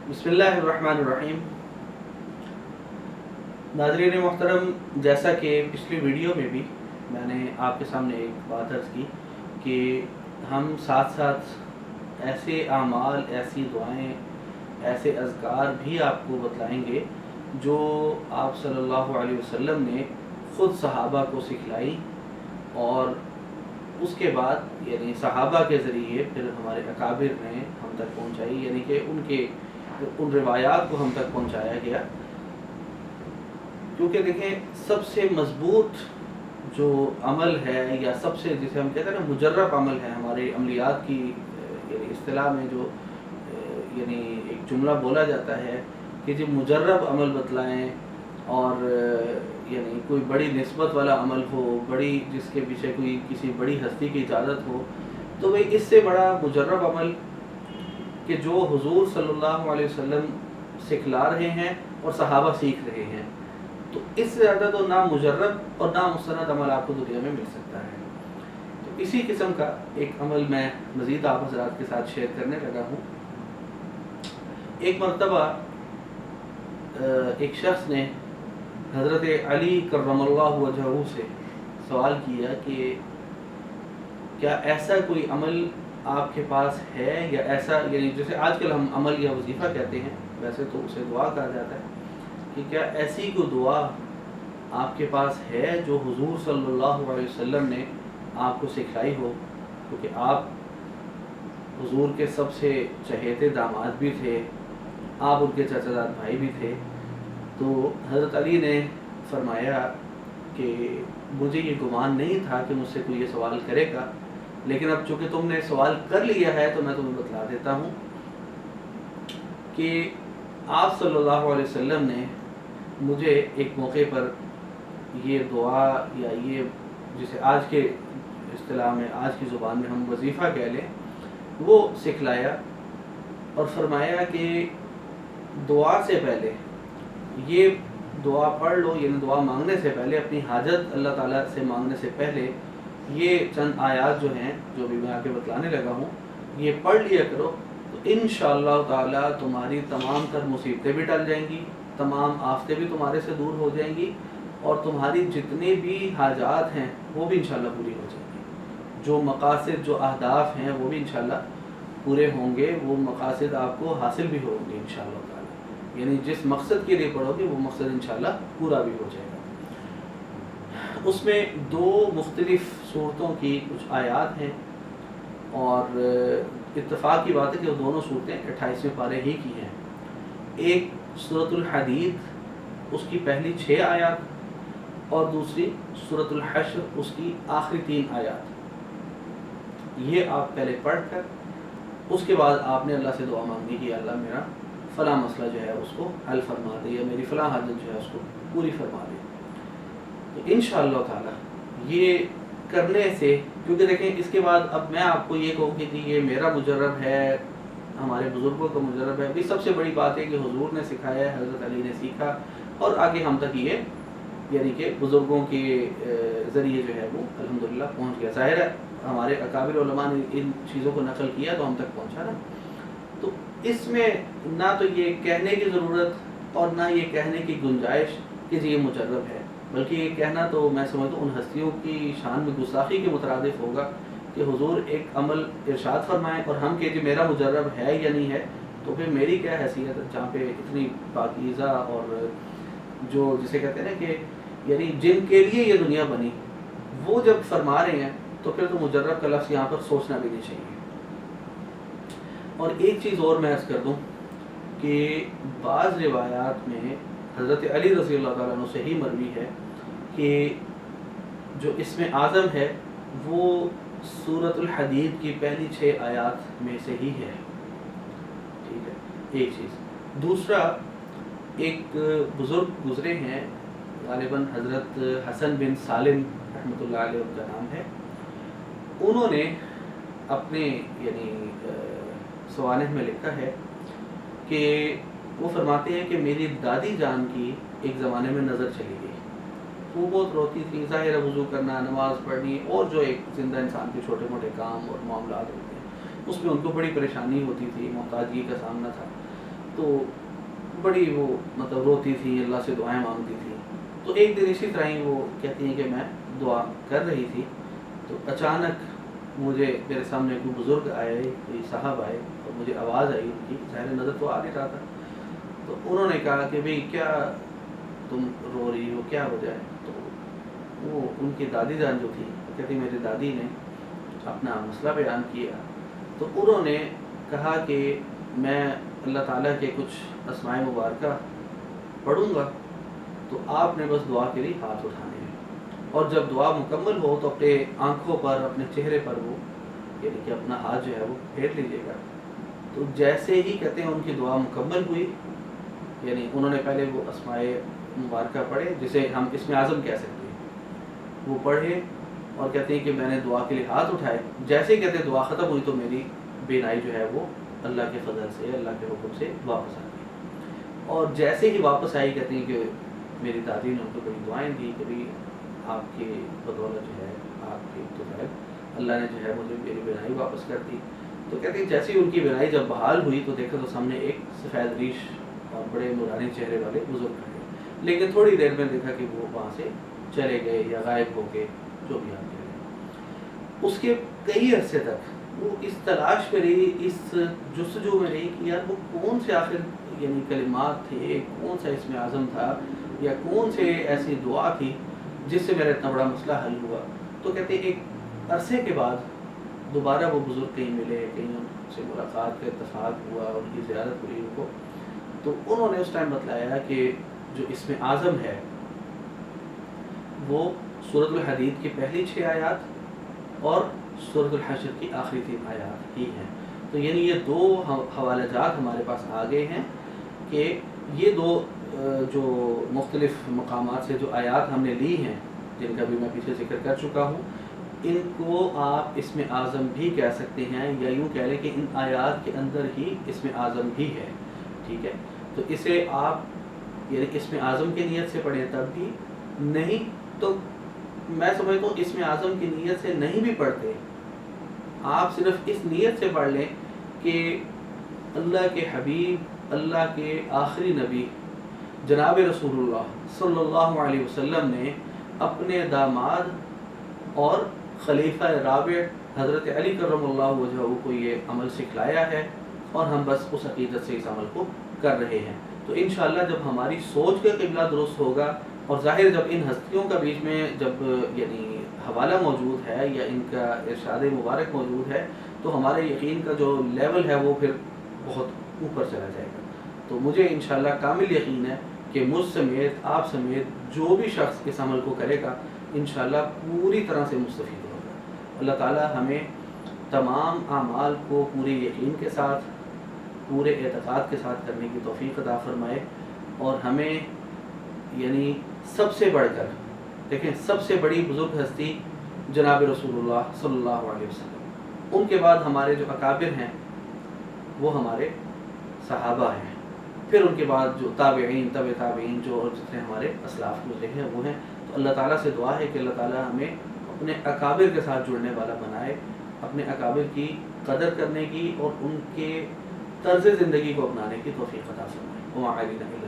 بسم اللہ الرحمن الرحیم۔ ناظرین محترم، جیسا کہ پچھلی ویڈیو میں بھی میں نے آپ کے سامنے ایک بات عرض کی کہ ہم ساتھ ساتھ ایسے اعمال، ایسی دعائیں، ایسے اذکار بھی آپ کو بتلائیں گے جو آپ صلی اللہ علیہ وسلم نے خود صحابہ کو سکھلائی اور اس کے بعد یعنی صحابہ کے ذریعے پھر ہمارے اکابر نے ہم تک پہنچائی، یعنی کہ ان روایات کو ہم تک پہنچایا گیا۔ کیونکہ دیکھیں، سب سے مضبوط جو عمل ہے یا سب سے جسے ہم کہتے ہیں نا مجرب عمل ہے ہمارے عملیات کی یعنی اصطلاح میں جو یعنی ایک جملہ بولا جاتا ہے کہ جو مجرب عمل بتلائیں اور یعنی کوئی بڑی نسبت والا عمل ہو، بڑی جس کے پیچھے کوئی کسی بڑی ہستی کی اجازت ہو، تو وہ اس سے بڑا مجرب عمل کہ جو حضور صلی اللہ علیہ وسلم سکھلا رہے ہیں اور صحابہ سیکھ رہے ہیں، تو اس سے زیادہ تو نہ مجرب اور نہ مستند عمل آپ کو دنیا میں مل سکتا ہے۔ تو اسی قسم کا ایک عمل میں مزید آپ حضرات کے ساتھ شیئر کرنے لگا ہوں۔ ایک مرتبہ ایک شخص نے حضرت علی کرم اللہ وجہہ سے سوال کیا کہ کیا ایسا کوئی عمل آپ کے پاس ہے، یا ایسا یعنی جیسے آج کل ہم عمل یا وظیفہ کہتے ہیں، ویسے تو اسے دعا کہا جاتا ہے، کہ کیا ایسی کوئی دعا آپ کے پاس ہے جو حضور صلی اللہ علیہ وسلم نے آپ کو سکھلائی ہو، کیونکہ آپ حضور کے سب سے چہیتے داماد بھی تھے، آپ ان کے چچا زاد بھائی بھی تھے۔ تو حضرت علی نے فرمایا کہ مجھے یہ گمان نہیں تھا کہ مجھ سے کوئی یہ سوال کرے گا، لیکن اب چونکہ تم نے سوال کر لیا ہے تو میں تمہیں بتلا دیتا ہوں کہ آپ صلی اللہ علیہ وسلم نے مجھے ایک موقع پر یہ دعا یا یہ جسے آج کے اصطلاح میں، آج کی زبان میں ہم وظیفہ کہہ لیں، وہ سکھلایا اور فرمایا کہ دعا سے پہلے یہ دعا پڑھ لو، یعنی دعا مانگنے سے پہلے، اپنی حاجت اللہ تعالیٰ سے مانگنے سے پہلے یہ چند آیات جو ہیں جو بھی میں آگے بتلانے لگا ہوں، یہ پڑھ لیا کرو، تو انشاءاللہ تعالیٰ تمہاری تمام تر مصیبتیں بھی ٹل جائیں گی، تمام آفتیں بھی تمہارے سے دور ہو جائیں گی، اور تمہاری جتنے بھی حاجات ہیں وہ بھی انشاءاللہ پوری ہو جائیں گی، جو مقاصد، جو اہداف ہیں وہ بھی انشاءاللہ پورے ہوں گے، وہ مقاصد آپ کو حاصل بھی ہوں گے انشاءاللہ تعالیٰ، یعنی جس مقصد کے لیے پڑھو گے وہ مقصد انشاءاللہ پورا بھی ہو جائے گا۔ اس میں دو مختلف صورتوں کی کچھ آیات ہیں، اور اتفاق کی بات ہے کہ وہ دونوں صورتیں 28ویں پارے ہی کی ہیں۔ ایک سورۃ الحدید، اس کی پہلی 6 آیات، اور دوسری سورۃ الحشر، اس کی آخری 3 آیات۔ یہ آپ پہلے پڑھ کر اس کے بعد آپ نے اللہ سے دعا مانگی کہ اللہ میرا فلاں مسئلہ جو ہے اس کو حل فرما دے، یا میری فلاں حاجت جو ہے اس کو پوری فرما دے۔ تو انشاءاللہ تعالی یہ کرنے سے، کیونکہ دیکھیں اس کے بعد اب میں آپ کو یہ کہوں کہ یہ میرا مجرب ہے، ہمارے بزرگوں کا مجرب ہے، بھی سب سے بڑی بات ہے کہ حضور نے سکھایا ہے، حضرت علی نے سیکھا، اور آگے ہم تک یہ یعنی کہ بزرگوں کے ذریعے جو ہے وہ الحمدللہ پہنچ گیا۔ ظاہر ہے ہمارے اکابر علماء نے ان چیزوں کو نقل کیا تو ہم تک پہنچا نا۔ تو اس میں نہ تو یہ کہنے کی ضرورت اور نہ یہ کہنے کی گنجائش کہ یہ مجرب ہے، بلکہ یہ کہنا تو میں سمجھتا ہوں ان ہستیوں کی شان میں گستاخی کے مترادف ہوگا کہ حضور ایک عمل ارشاد فرمائیں اور ہم کہ میرا مجرب ہے یا نہیں ہے، تو پھر میری کیا حیثیت ہے جہاں پہ اتنی پاکیزہ اور جو جسے کہتے ہیں نا کہ یعنی جن کے لیے یہ دنیا بنی، وہ جب فرما رہے ہیں تو پھر تو مجرب کا لفظ یہاں پر سوچنا بھی نہیں چاہیے۔ اور ایک چیز اور میں عرض کر دوں کہ بعض روایات میں حضرت علی رضی اللہ تعالیٰ عنہ سے ہی مروی ہے کہ جو اسم اعظم ہے وہ سورۃ الحدید کی پہلی 6 آیات میں سے ہی ہے، ٹھیک ہے، ایک چیز۔ دوسرا، ایک بزرگ گزرے ہیں غالباً حضرت حسن بن سالم رحمۃ اللہ علیہ ان کا نام ہے، انہوں نے اپنے یعنی سوانح میں لکھا ہے کہ وہ فرماتے ہیں کہ میری دادی جان کی ایک زمانے میں نظر چلی گئی، وہ بہت روتی تھی، ظاہر وضو کرنا، نماز پڑھنی، اور جو ایک زندہ انسان کے چھوٹے موٹے کام اور معاملات ہوتے ہیں اس میں ان کو بڑی پریشانی ہوتی تھی، محتاجگی کا سامنا تھا۔ تو بڑی وہ مطلب روتی تھی، اللہ سے دعائیں مانگتی تھی. تو ایک دن اسی طرح ہی وہ کہتی ہیں کہ میں دعا کر رہی تھی تو اچانک مجھے میرے سامنے کوئی بزرگ آئے، کوئی صاحب آئے اور مجھے آواز آئی ان کی، ظاہر نظر تو آ نہیں رہا تھا. تو انہوں نے کہا کہ بھئی کیا تم رو رہی ہو، کیا وجہ ہے؟ تو وہ ان کی دادی جان جو تھی، کہتی میری دادی نے اپنا مسئلہ بیان کیا. تو انہوں نے کہا کہ میں اللہ تعالیٰ کے کچھ اسماء مبارکہ پڑھوں گا، تو آپ نے بس دعا کے لیے ہاتھ اٹھانے ہیں، اور جب دعا مکمل ہو تو اپنے آنکھوں پر، اپنے چہرے پر وہ یعنی کہ اپنا ہاتھ جو ہے وہ پھیر لیجیے گا. تو جیسے ہی کہتے ہیں ان کی دعا مکمل ہوئی، یعنی انہوں نے پہلے وہ اسماء مبارکہ پڑھے جسے ہم اسم اعظم کہہ سکتے ہیں، وہ پڑھے اور کہتے ہیں کہ میں نے دعا کے لیے ہاتھ اٹھائے. جیسے ہی کہتے ہیں دعا ختم ہوئی تو میری بینائی جو ہے وہ اللہ کے فضل سے، اللہ کے حکم سے واپس آ گئی. اور جیسے ہی واپس آئی کہتے ہیں کہ میری دادی نے ان کو بڑی دعائیں دی کہ بھئی آپ کی بدولت جو ہے، آپ کی تو اللہ نے جو ہے مجھے میری بینائی واپس کر دی. تو کہتے ہیں جیسے ہی ان کی بینائی جب بحال ہوئی تو دیکھا تو سامنے ایک سفید ریش اور بڑے نورانی چہرے والے بزرگ کھڑے، لیکن تھوڑی دیر میں دیکھا کہ وہ وہاں سے چلے گئے یا غائب ہو کے جو بھی آپ کہہ رہے. اس کے کئی عرصے تک وہ اس تلاش میں رہی، اس جستجو میں رہی کہ یار وہ کون سے آخر یعنی کلمات تھے، کون سا اسم اعظم تھا یا کون سے ایسی دعا تھی جس سے میرا اتنا بڑا مسئلہ حل ہوا. تو کہتے ہیں ایک عرصے کے بعد دوبارہ وہ بزرگ کہیں ملے، کہیں ان سے ملاقات کا اتفاق ہوا، ان کی زیارت ہوئی ان کو. تو انہوں نے اس ٹائم بتلایا کہ جو اسم اعظم ہے وہ سورۃ الحدید کی پہلی 6 آیات اور سورۃ الحشر کی آخری 3 آیات ہی ہیں. تو یعنی یہ 2 حوالہ جات ہمارے پاس آ گئے ہیں کہ یہ 2 جو مختلف مقامات سے جو آیات ہم نے لی ہیں، جن کا بھی میں پیچھے ذکر کر چکا ہوں، ان کو آپ اسم اعظم بھی کہہ سکتے ہیں، یا یوں کہہ لیں کہ ان آیات کے اندر ہی اسم اعظم بھی ہے. ٹھیک ہے، تو اسے آپ یعنی اسم اعظم کی نیت سے پڑھیں تب بھی، نہیں تو میں سمجھتا ہوں اسم اعظم کی نیت سے نہیں بھی پڑھتے، آپ صرف اس نیت سے پڑھ لیں کہ اللہ کے حبیب، اللہ کے آخری نبی جناب رسول اللہ صلی اللہ علیہ وسلم نے اپنے داماد اور خلیفہ رابع حضرت علی کرم اللہ وجہہ کو یہ عمل سکھلایا ہے، اور ہم بس اس عقیدت سے اس عمل کو کر رہے ہیں. تو انشاءاللہ جب ہماری سوچ کا قبلہ درست ہوگا، اور ظاہر جب ان ہستیوں کا بیچ میں جب یعنی حوالہ موجود ہے یا ان کا ارشاد مبارک موجود ہے، تو ہمارے یقین کا جو لیول ہے وہ پھر بہت اوپر چلا جائے گا. تو مجھے انشاءاللہ کامل یقین ہے کہ مجھ سمیت، آپ سمیت جو بھی شخص اس عمل کو کرے گا انشاءاللہ پوری طرح سے مستفید ہوگا. اللہ تعالی ہمیں تمام اعمال کو پورے یقین کے ساتھ، پورے اعتقاد کے ساتھ کرنے کی توفیق عطا فرمائے، اور ہمیں یعنی سب سے بڑھ کر دیکھیں، سب سے بڑی بزرگ ہستی جناب رسول اللہ صلی اللہ علیہ وسلم، ان کے بعد ہمارے جو اکابر ہیں وہ ہمارے صحابہ ہیں، پھر ان کے بعد جو تابعین، تابعین جو اور جتنے ہمارے اسلاف گزرے ہیں وہ ہیں. تو اللہ تعالیٰ سے دعا ہے کہ اللہ تعالیٰ ہمیں اپنے اکابر کے ساتھ جڑنے والا بنائے، اپنے اکابر کی قدر کرنے کی اور ان کے طرز زندگی کو اپنانے کی توفیق عطا فرمائے. وما علینا الا